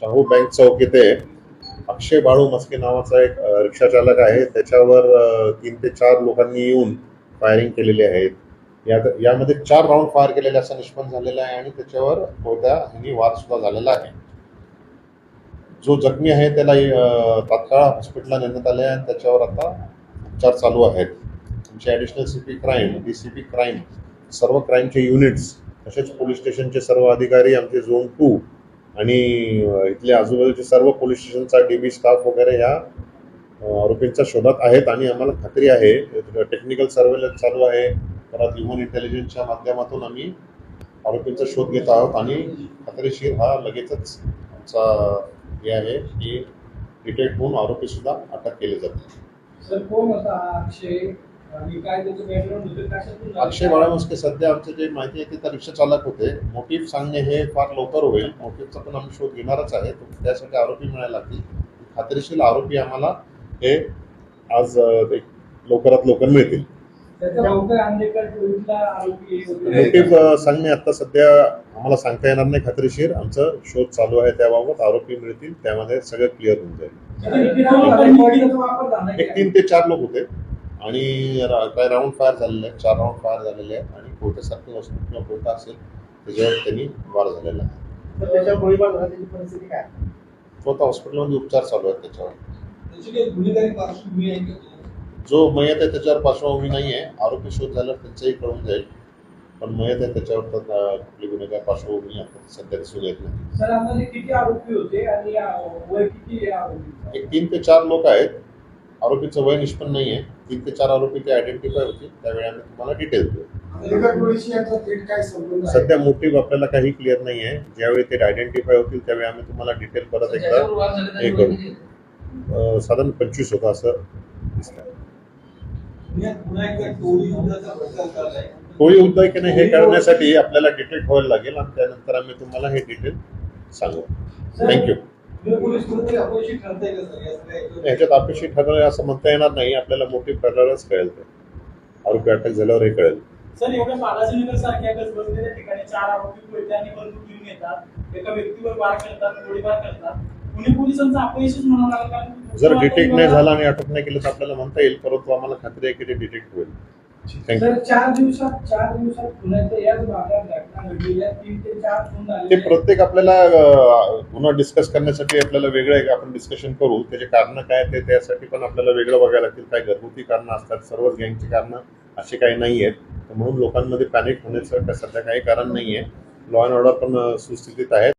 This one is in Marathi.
शाहू बँक चौक येथे अक्षय बाळू मस्के नावाचा एक रिक्षा चालक आहे. त्याच्यावर 3 ते 4 लोकांनी येऊन फायरिंग केलेली आहेत. यामध्ये 4 राऊंड फायर केलेले असं निष्पन्न झालेलं आहे आणि त्याच्यावर कोयत्याने वार सुद्धा झालेला आहे. जो जखमी आहे त्याला तात्काळ हॉस्पिटलला नेण्यात आले आहे आणि त्याच्यावर आता उपचार चालू आहेत. आमचे additional CP crime, DCP crime, सर्व क्राईमचे युनिट्स तसेच पोलीस स्टेशनचे सर्व अधिकारी, आमचे झोन 2 आणि इथले आजूबाजूचे सर्व पोलीस स्टेशनचा डीबी स्टाफ वगैरे या आरोपींच्या शोधात आहेत आणि आम्हाला खात्री आहे टेक्निकल सर्वेलन्स चालू आहे. परत ह्युमन इंटेलिजन्सच्या माध्यमातून आम्ही आरोपींचा शोध घेत आहोत आणि खात्रीशीर हा लगेचच आमचा हे आहे की डिटेक्ट होऊन आरोपी सुद्धा अटक केले जातील. सर कोण होता अक्षय आणि काय त्याचं बॅकग्राऊंड होतं, कशातून अक्षय बाळू मस्के सध्या आमचं जे माहिती आहे ते रिक्षा चालक होते. मोटिव्ह सांगणे हे फार लवकर होईल. मोटिव्हचा पण आम्ही शोध घेणारच आहे. त्यासाठी आरोपी मिळायला लागतील. खात्रीशीर आरोपी आम्हाला हे आज लवकरात लवकर मिळतील. मोटिव्ह सांगणे आता सध्या आम्हाला सांगता येणार नाही. खात्रीशीर आमचं शोध चालू आहे त्याबाबत. आरोपी मिळतील, त्यामध्ये सगळं क्लिअर होऊन जाईल. एक 3 ते 4 लोक होते आणि काही राऊंड फायर झालेले आहेत. 4 राऊंड फायर झालेले आहेत आणि कोयत्यासारखी वस्तू किंवा कोयता असेल त्याच्यावर त्यांनी वार झालेला आहे. त्याच्यावर गोळीबार झाला, त्याची परिस्थिती काय? तो आता हॉस्पिटलमध्ये उपचार चालू आहेत त्याच्यावर. त्याची काही गुन्हेगारी पार्श्वभूमी आहे का? जो मयत आहे त्याच्यावर पार्श्वभूमी नाही आहे. आरोपी शोध झाल्यावर त्यांचंही कळून जाईल. पण मयत आहे त्याच्यावर तर कुठली गुन्हेगार पार्श्वभूमी आता सध्या दिसून येत नाही. सर आम्हाला किती आरोपी होते आणि वय किती आरोपी? एक 3 ते 4 लोक आहेत. आरोपीचं वय निष्पन्न नाही आहे. 3 ते 4 आरोपी ते आयडेंटिफाय होतील. त्यावेळी आम्ही तुम्हाला डिटेल्स देऊ. सध्या मोटिव्ह आपल्याला काही क्लिअर नाही आहे. ज्यावेळी ते आयडेंटिफाय होतील त्यावेळी आम्ही तुम्हाला डिटेल परत एकदा हे करू. साधारण 25 होता असं दिसतं. टोळी उद्योगने हे करण्यासाठी आपल्याला डिटेक्ट व्हायला लागेल आणि त्यानंतर आम्ही तुम्हाला हे डिटेल सांगू. थँक्यू. ह्याच्यात अपयशी ठरलं असं म्हणता येणार नाही. आपल्याला मोटिव्ह ठरल्यावरच कळेल. ते आरोपी अटक झाल्यावर हे कळेल. सर एवढ्या बालाजीनगर सारख्या गजबजलेल्या ठिकाणी 4 आरोपी कोयत्याने बंदूक घेऊन येतात, एका व्यक्तीवर वार करतात, गोळीबार करतात. पुणे पोलिसांचा अपयशच म्हणावं लागेल. जर डिटेक्ट नाही झाला आणि अटक नाही केलं तर आपल्याला म्हणता येईल, परंतु आम्हाला खात्री आहे की ते डिटेक्ट होईल. सर 4 दिवसात पुण्याच्या याच भागात घटना घडलेल्या 3 ते 4 खून झाले. ते प्रत्येक आपल्याला पुन्हा डिस्कस करण्यासाठी आपल्याला वेगळं आपण डिस्कशन करू. त्याचे कारण काय ते त्यासाठी पण आपल्याला वेगळं बघायला लागतील. काय घरगुती कारणं असतात, सर्वच गँगची कारणं अशी काही नाही आहेत. म्हणून लोकांमध्ये पॅनिक होण्याचं सध्या काही कारण नाही आहे. लॉ अँड ऑर्डर पण सुस्थितीत आहे.